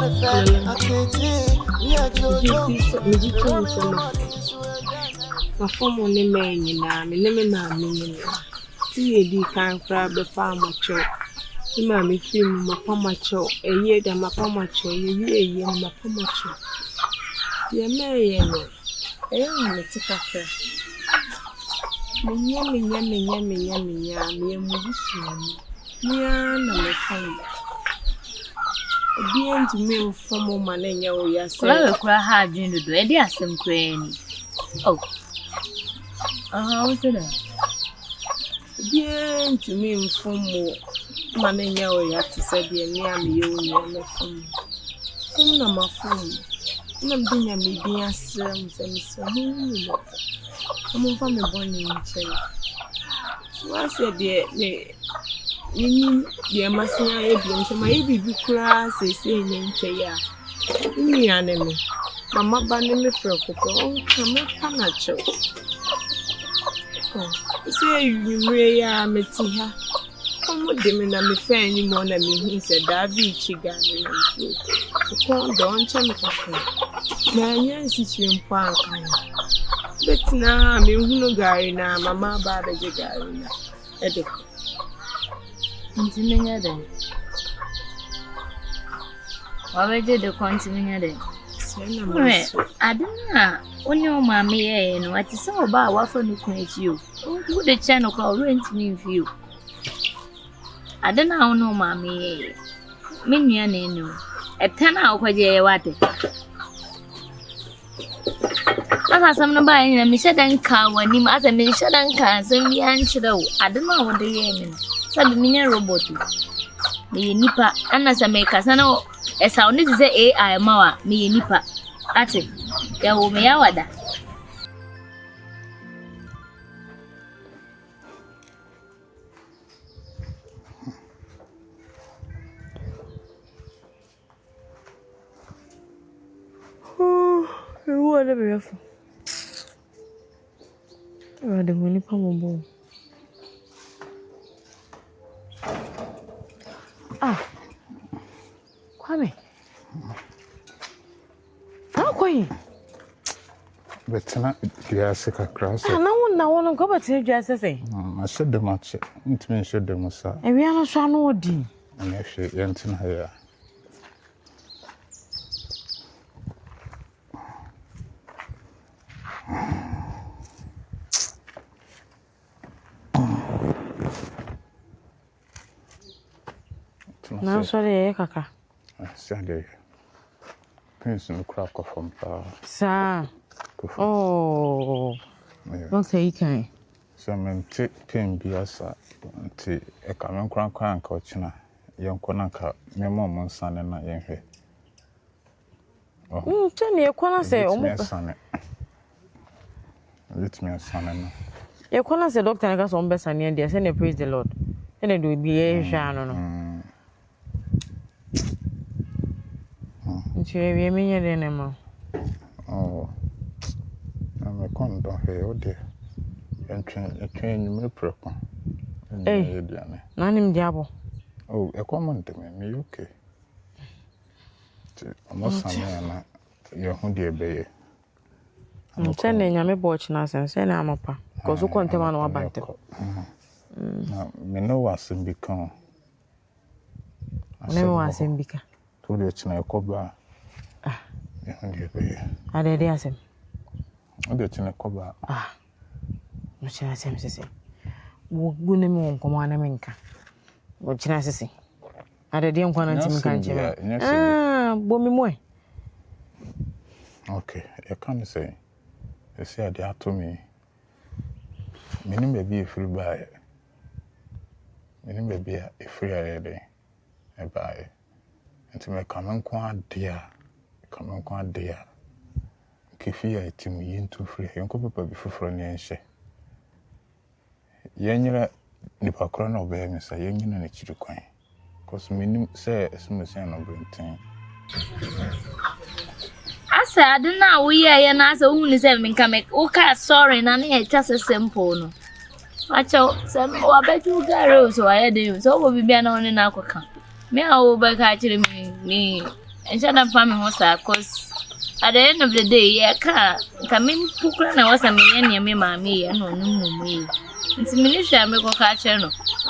My form on the main, and me see a deep kind crab the farmer chop. You mammy film my pomacho, a year than my pomacho, you my pomacho. Dear Mary, I am a ticker. Yummy, my friend. Being to me from woman and your yes, I cry hard during the day. There are some cranny. Oh, what's it? Being to me from more man and your yes, said the near me, you and my phone. Phone, my phone. I'm doing a media sermons and so I'm from the bonnie chair. So I said, dear, dear Massia, my baby class is saying in chair. Me enemy, Mamma Banning me for a couple, come up panacho. Say you may meeting her. Come with them and I'm a fan any more than me, he said, Davy Chigan. Don't chum it. Now, sit you in park. But now I'm in no guy now, Mamma Baba Jagarina. Edic. Continue then. Why did the continue then? I don't know. When your mammy, and what is so about what for you create you? Who the channel call rent me with you? I don't know, no mammy. Minion, no. A 10 hour per day, what? I have some buying a Michigan car when him as a Michigan car, send me answer. I don't know what the aim is. Said the minion robot. Me nipa, and as a maker, I know a sound is a AI mawa, me nipa. At it, there will be our da. What a beautiful. Oh, the money pumble. Ah, Kwame. How quite? But not Jessica Cross. I want to go back to Jessica. I said the match. It means should the Musa. And we are not sure no D. And if you enter here. No, sorry, Kaka. I said, Prince in the crack of from Sir. Oh, don't say kind. Some take pain be as a common crank coachina, young Konaka, my mom and son and I am here. Oh, tell me a corner say, oh, son. Let me a son and your corner say, Doctor, I got some best and India, send a praise the Lord. And it will be a shannon. We mean your animal. Oh, I'm a condor here, oh dear. And train you may proper. Eh, none in Diabo. Oh, a common to me, okay. Almost some man, your own dear bay. I'm sending you a watching us and saying I'm up. Because you can't tell me about it. Now, me know what's in become. Never was in Bika. To the China Cobra. I did ask him. Oh, the China Cobra. Ah, much as him to say. Wouldn't moon come on a minka. What can I say? I did young one and country. Ah, bommy moy. Okay, I can't say. They say they are to me. Meaning maybe a free buy. Meaning maybe a free day. A buy. And to make come quite dear. Come on, quite dear. Kifia to me into free. You could be before an answer. Yanira Nipacron obey me, say, young and a chicken. Cause meaning say, as soon as I know, Brinton. I said, I don't know, we are an answer only 7 can make okay, sorry, and it's just a simple. I told some, oh, I bet you got so I had him, so we'll be on an aqua. Me, I will back actually me. And shut up, family was cause at the end of the day, yeah, come in, Pukran, I was a million, me, mammy, and no me. It's a militia, I'm a catcher.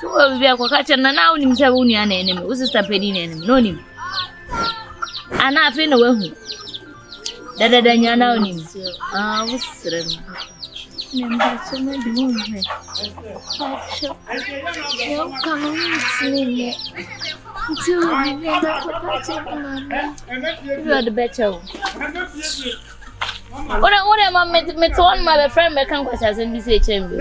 So we are catching an hour in Savunian enemy, who's a stepping enemy, no him. And I feel away. That than you know him. Ah, what's the come on, you are the better. What am I met one my friend can cause as in this chamber?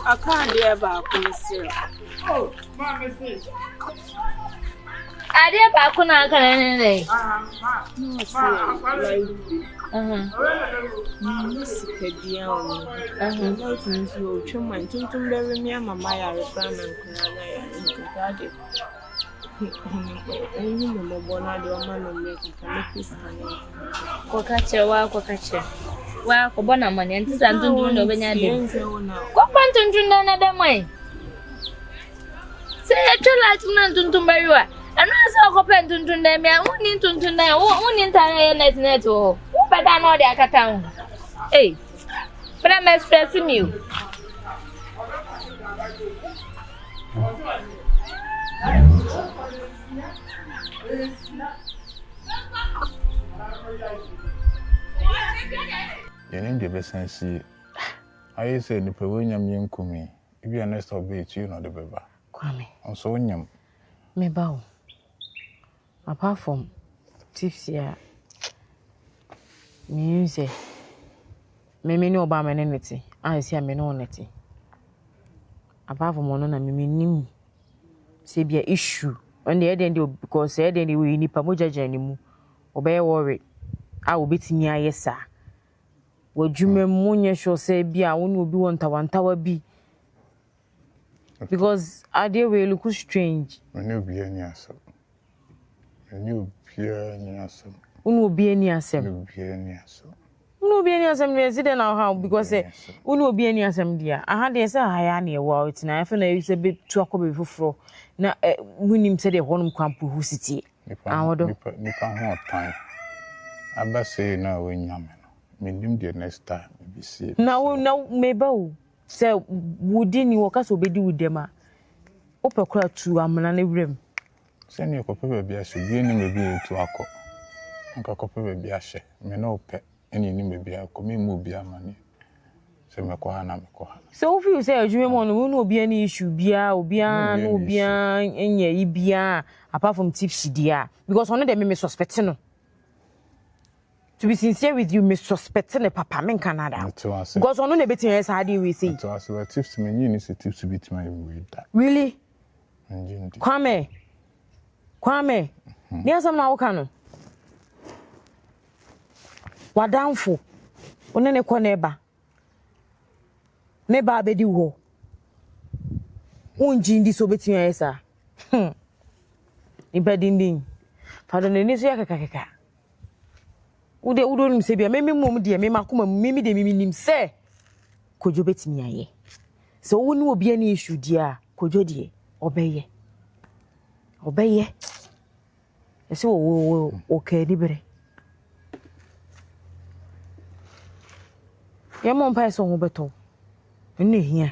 I can't hear about myself. Oh, I did back on our canary. Wow, Cobana money and to do no Benyan. What want to do another way? Say a true light to marry. And I saw a to them, I need to know, one entire net, oh, but I know the account. Hey, but I'm expressing you. You need the best and see. I say the Pewinium young cummy. If you are next of it, you know the baby. Kwame. I'm so young. Me bow. Apart from tips here, me say, me know about my entity. I see me no entity. Apart from one, me nim. Say be a issue. When the end because the end we need pamoja janimu. Obey worry. I will beat me yes sir. Would you me sure say be a one will be one tower be. Because I dear will look strange. When you be any answer. When you be any answer. Will be any answer. You be any answer. No be any assembly resident now how because will be any assembly. I had the say I near wow it's na I feel it's a bit too before fro. Na when him said the one camp who city. Nipa hot time. I bet say now when yaman. Me the next time be safe. Now maybe say wouldn't you work as obedi with them open crowd to amana room. Send your copy baby I should be any maybe to akọ. Nka copy baby ashe. Me no pe any maybe I come move be amani. Say me ko hana. So if you say you no be any issue bia obia no bia enye ibia apart from tips dia because one of them me suspecting no. To be sincere with you, me suspecting a papa men Canada. Because on the betting as I we say. To ask what tips me, you need tips to beat my with that. Really? Kwame. There's some now cano. What downful? On any corner. Neba bedi wo. Unjin disobeying as a. Impeding. Father, Nenisia Kaka. Ude nim se bia me mom de me makoma me de me nim se kojo betimi aye so woni obi ani issue dia kojo de obeye ese wo okay libere ya mom pa so ho beto nne hia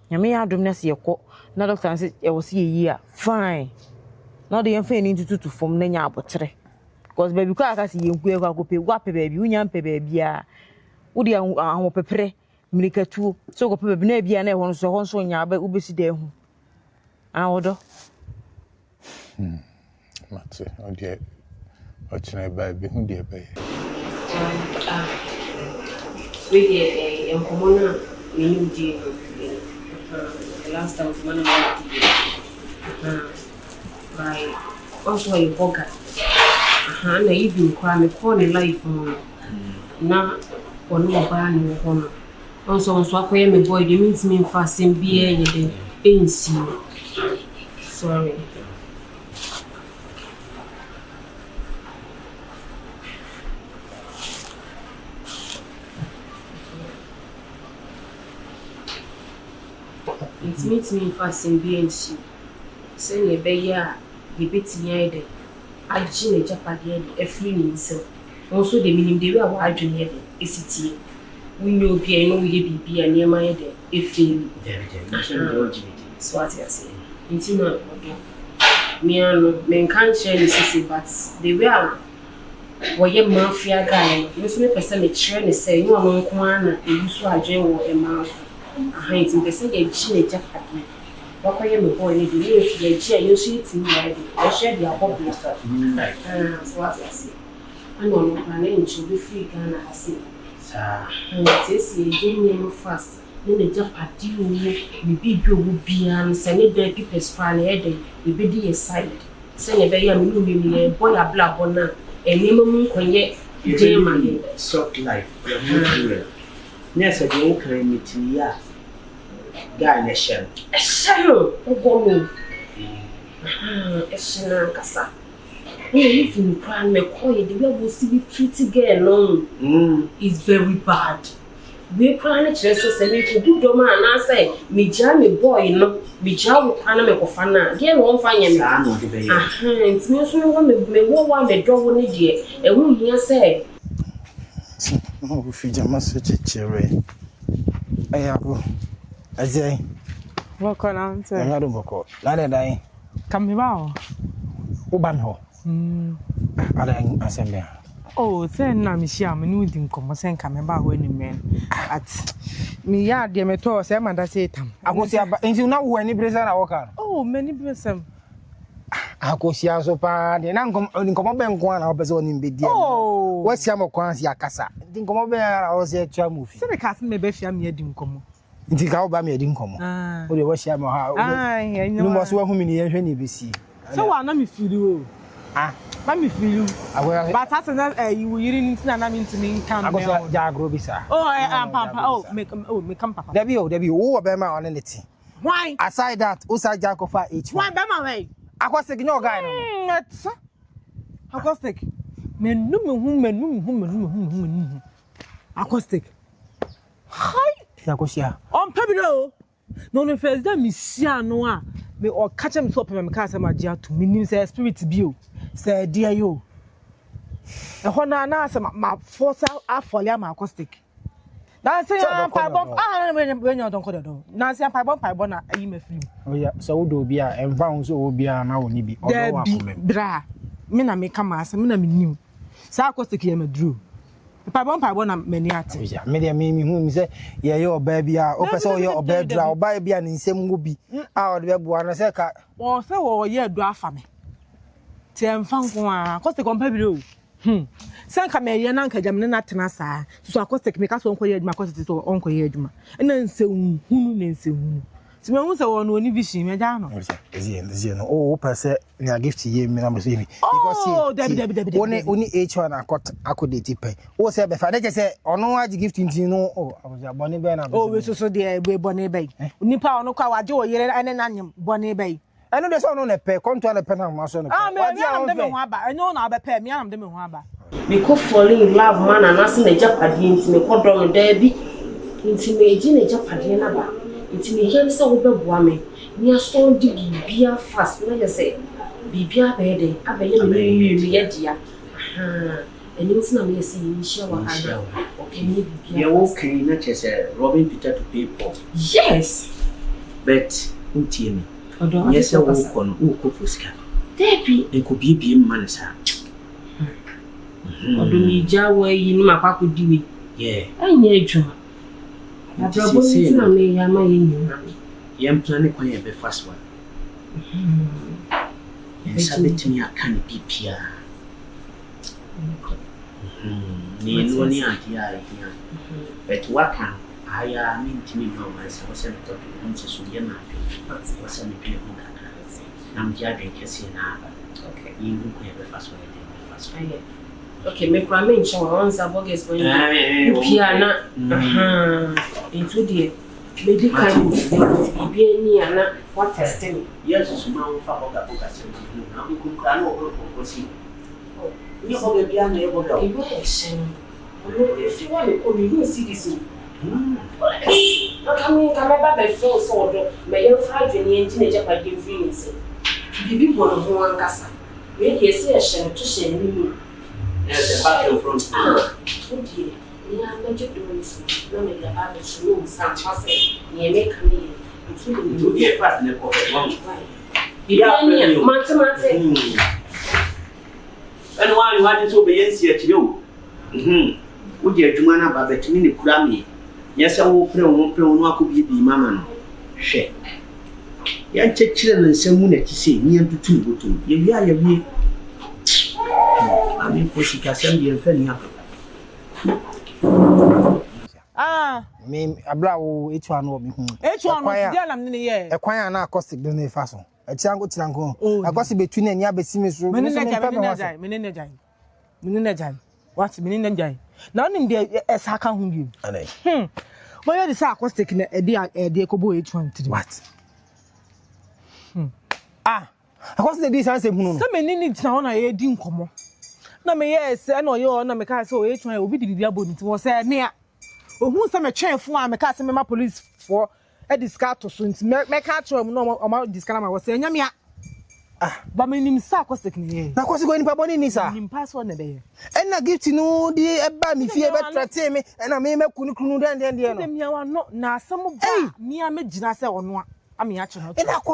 nyame ya adom na se yekọ na doctor say e wo se yi a fine na de yemfa ni tutu fom na nya abotre. Because baby kwa akasi yenku ekwa kope wape baby unyampe baby a udi ahwo pepere mirikatu so kope baby na bia na ehon so nya ba ubesi de hu awodo mate odi ochina baby hu de baby we dey enkomona we new dey the last time man right also you boga na even kwa me call life na ono ba ni ho no so akoye me boy dey means me fasting bi e dey ensi sorry it means me fasting bi ensi say ne be ya dey betinya ide agye Japadia a free himself. Also, the meaning they were watching here, a city. We know be no be a near my head, if you so what I say. It's not me and men can't share the city, but they were. Why mafia guy? You see, person a train say you are no one. You used to agent or a mouse. I hate him. They say a chin Japadia. What I am a boy, you live the chair, you see it in my I share the apple stuff. So what I say. I know my name should be free, can I say? And this is a game fast. Then the Japadia will be good, be and send it there, people span head, will be the side. Send a very young boy a black one. And you can get soft life. Yes, I don't claim it to me. Guy in a shell. A shell, oh, a shell, Cassa. If you cry, me call you, the way will see be pretty girl alone. It's very bad. We cry just as a little good woman, and I say, me jammy boy, no, be jowl Panama Cofana. Get one fine and it's me so one me one me draw one idiot, and who here say, oh, feed your message, cherry. I have. I say, What can I answer? I don't go. Neither die. Come here. Ubanho. I don't assemble. Oh, then na me share me no din komo sen ka me ba ho ni men. At me ya de me to say man da say tam. Akosi aba nti na wo ani bresa na woka. Oh, many blessem. Akosi aso pa de na nkomo be nko na obese oni mbedi. Oh, wasi am kwan si akasa. Nti nkomo be na wo say twa mufi. se me ka se me be fia me din komo. Nti ka wo ba me adi nkomo. Wo de wasi am ha. Ai, no mo so hu mi ni ehwe ni besi. So wa na me feel o. Let me feel you. But that's another you didn't na me into me can. Akosi jagro bisa. Oh, papa. Oh, make come papa. Debi wo be ma on anything. Why? Aside that, usa jakofa each Why one. be my way? Akosi gnyo guy no. That's acoustic. Menum. Acoustic. Hi. Akosi. On pebino. No first day me sia no a me or catch him so me ka say magia to me say spirit bio. Say dear you. E ho na say ma force afole am acoustic. Na say pa bomb when you don call do. Na say pa bomb na ayi ma film. Oh yeah, so do bi a enva so obi a na woni bi. Odo wa problem. Bra. Me na me kama say me na me nim. Say acoustic ye ma drew. Pa bomb na mani ate. Oh yeah, me dey me hu mi say ye yo oba bi a, o pese o ye oba dra, oba bi a ni nsem wo bi. A o de be bua na say ka. O say wo ye do afa me. Ti emfa nko a, acoustic on pa bi o. Sanka me ye na nka jam ne na tena saa. So acoustic me ka so onko ye adwuma acoustic so onko ye adwuma. Na nse hunu na nse hunu. Ti me hu se wo no oni vision me ja no. Ezie no. O pese ni a gift ye me na mo say me. Because Debi. Oni H1 akodate pe. O say be fa de say ono agi gift ntin no abuja boni be na. Oh we so de we boni be. Nipa ono kwa waje o yere ane na nyem boni be. Eno de so no ne pe konto na pe na ma so no. Me am de me ho aba. Enyo na aba pe me am de me ho aba. Me ko falling in love man and asking the Japadia into me ko drum derby into me ejine Japadia na ba. Into me here say wo be boa me. Me aso di bibia fast na je say bibia be de abeye me ye dia. And you see me say you share wa ha. Okay me bibia. You okay na che say robbing Peter to people. Yes. But untie me. Yes, I will con uko fuska. Debi e ko bibie man sa. Odo ni jawe yi ni mapa ko diwe. Yeah. Anya adwuma. Na brabo ni na me ya ma ye nyina. Yam plan ko ye be fast one. Yes, betimi aka ni bibia. Ni no ni adia ya. But what can aya mintimi no ma se se to to nse so ye na. Was an opinion. I'm judging Cassie now. Okay, you look at the first one. Okay, make my main show once a bogus when you piano. Into the medical be near what testing. Yes, no, for now we could plan over see. You will be unable to if you want to call you see this. Come back by phone so may you find your engine Japanese feelings. Bibi one of one cassa. Really, I say to say me. Yes, about from Okay. Yeah, I'm not doing this. No, make the average room some passing. You make a meal. to get fast in the pocket. Yeah, mathematics. And why you want to obedience here to you? Would you do man about the minute crammy? Yes, I will pray on could be the mamma. Share. Young children and some moon to say, near to 2 to you. I mean, Pussy Cassandra and Fanny up. Me abla wo etu anu obi hu. Etu anu dia na me ne ye. E kwan ana acoustic do ne fa so. E tiango tiango. Acoustic betu na ni abesi me so. Me ne jai. What me ne jai. Na onim de esa ka hu bi. Anai. Mo ye de sa acoustic na e de ekobo etu anu tiri. What? Acoustic dey say hunu no. Se me ni tina ho na ye di nkomo. Na me ye se na oye na me ka se o etu anu obi di bibia bo nti wo se ne a. Ohun se me twefo a me ka se me ma police for e discato so nti me ka tro mu no o ma discana ma wo se nya me a ba me nim sa acoustic ne ye Na kwasi go ni pa boni ni sa nim password na be ye en na gift no di e ba mi fie be trate me na me kunu den no de me wa no na asem ba mi a me gina se ono a ame a che no na ko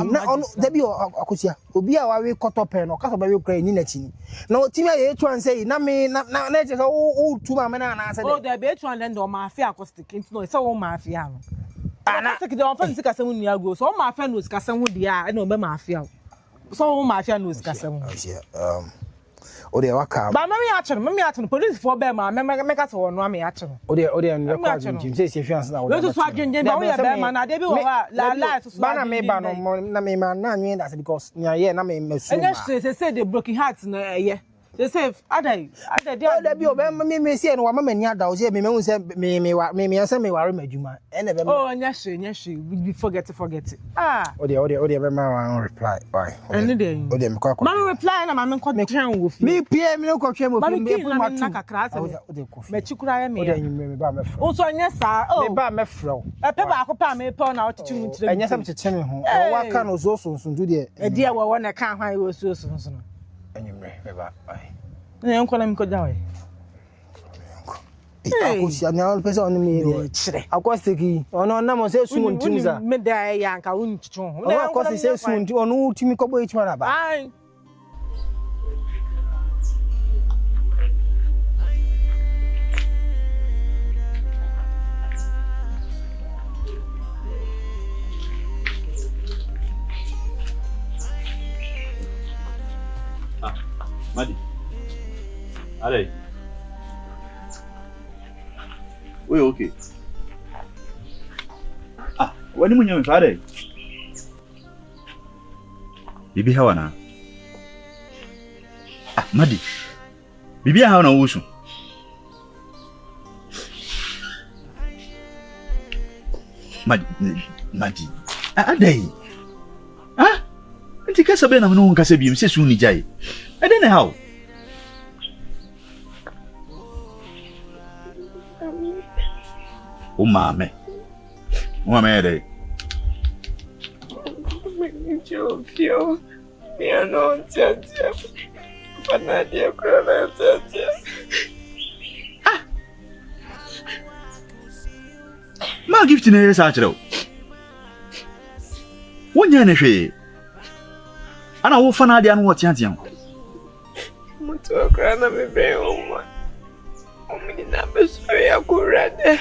na ono da bi akosia obi a wa we kotope no ka so ba we kra ni na chi ni na otimi a ye twan say na me na je so o tu ma me na na se de o da be twan den do ma afia acoustic nti no se wo ma afia no ana se de on fa sika se mu ni ago so o ma afia no sika se hu dia e na o be ma afia so wo ma afia no sika se mu o de waka ba me a che no police for be ma me ka se wo no ame a che no o de no record jim say se fiance na wo we to so adwenjen ba wo ya be ma na de bi wo la so ba na me ba no na me ma na anwen that because nya ye na me masu and they say the broken heart na ye they say adai da bi o be me see no wa ma mani ada o say me hu say me say me ware madwuma ene be oh nya she we forget it o de be ma wan reply why and dey o de me kwa ma reply na ma me ko twen wo fi me pie me ko twen wo fi me ma na kakra ase o de ko fi me chikura ya me o de me ba me fro o so nya sa oh me ba me fro e pe ba ko pa me pe na o chichi mu tire enya sam chichi me ho wa ka no zo so do de e dia wo na ka hwan wo so no enyimre me ba ai na enko na mi ko jawe akosia na all person on me chire akosiki ono na mo se sumu ntimza me da ya nka wo nchichu ho na akosi se sumu nti ono timi ko boy chwa na ba ai Maddie. Allez. Oui, ok. Wani mun yamin fare. Bibi hawa na. Maddie. Bibi hawa na wusu. Maddie. Adai. Nti kasa be na mun kasa bi se su ni jai. I don't know how. Mama there. Gyamfi, me no tete. Fanadia kura tete. Ma Gifty na sa chiro. Wonya na hwe. Ana wo fanadia no wo tiantian. Mutu kura na me be oma. Omi na be so ya kura de.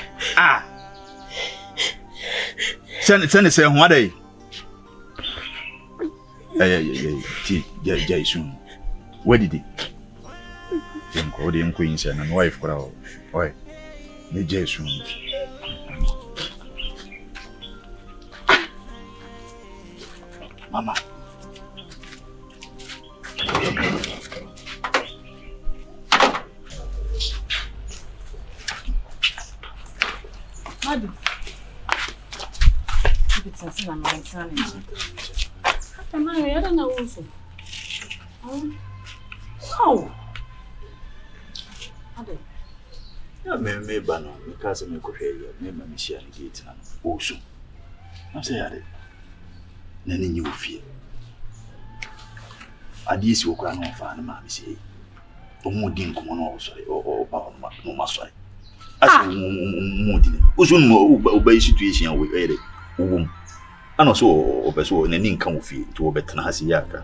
Send say ho adai. Jai soon. Where did he? Yanko de yanko insa na wife kura o. Oi. Me jai soon. Mama. Maddie. It's a sin, my son. I'm I don't know also. Oh. Ya me bano, me kaza me ko hwe, me ma me share gate na also. I'm say ade. Na ni nyi ofie. Adisi okura no fa na ma bi sei. Omudin komo no sorry o ba no ma sorry. Asi omudin. Usun mo oba situation we ere. Wum. Ano so obeso na ni nkan wo fie to obetena hase ya ka.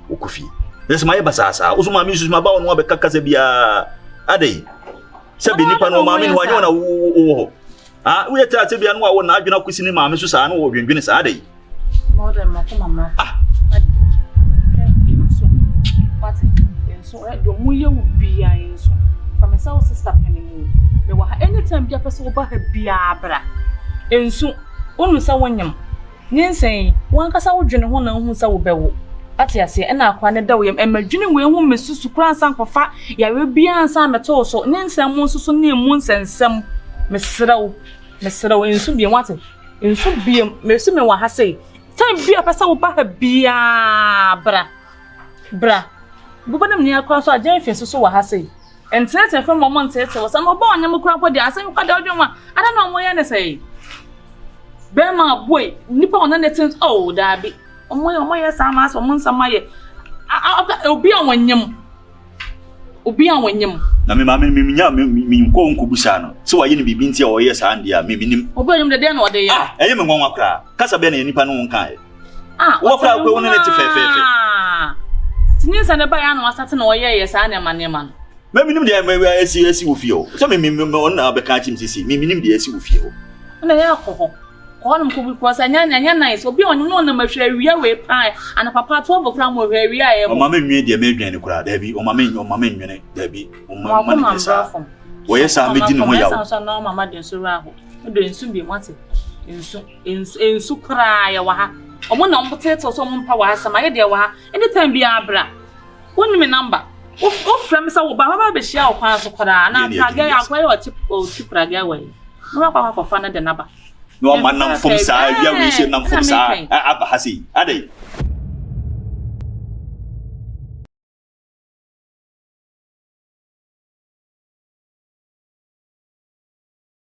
Wo ko fie. Yes ma ye basasa. Usuma mi susuma ba wonu obekaka bia. Adai. Sabi nipa no ma mi no anyo na wo. Ah, we tell te bia no wo na adwena kwisi ni ma mi so sa na wo dwendwene sa adai. More than my mama. Ah. What? So do mu ye wo bia enso. Fa me sa wo sister panimu. Me wa anytime bia pese wo ba ha bia bra. Enso, onu sa wonyam. Nyensen, wan kasa wo dwene ho na hu sa wo bewo. Ati ase e na akwa ne da wo yam emadwene we hu mesusu kura san kofa ya we bia ansa meto so. Nyensen mu nsusu na emu nsensem. Mesrew enso bia wate. Enso bia mesu me wa ha sei. Time bia pese wo ba ha bia bra. Bubadam ni akwa so Gyamfi so wa ha sei. Entrete from moment tete was am obo onyam kura podi asan kwada odwonwa. Ada na omo ye ne sei. Bema boy, nipa ona netin dabi. Omo ye sama so mo nsama ye. Obi anwanyam. Na me ma me nya me nko nkobusa no. So wa ye ne bibi ntia o ye sa ande a me minim. Obi anyam de na ode ya. Eye me nwanwa kra. Kasa be na nipa no nka e. Wo kra ko woni ne te fefe. Tinisa ne ba ya no asate na oye ye sa na manema no. Me minim de me esi wo fie o. So me on na be ka chim sisi. Me minim de esi wo fie o. Na ya kokko. Ko no ko bi ko sa nya nice. Obi onyo no na mahwe awia we pan. Ana papa to obokra mo hwe awia ye mo. O mama nwie de me dwan ne kura da bi. O mama nwene da bi. O mama ne sa. Wo ye sa me di no ho yawo. So na mama de so ra ho. Do ensu bi mwate. Ensu kra ya wa ha. Omo na mpoteto so mo mpa wa ha sama ye de wa ha. Anytime bi abra. Woni me number. O frame sa wo ba be hia o kwan so kra na praga ya kwa yo chip praga wa. No kwa fa na de naba. No man nam fom sa ya we se nam fom sa aba hasi adai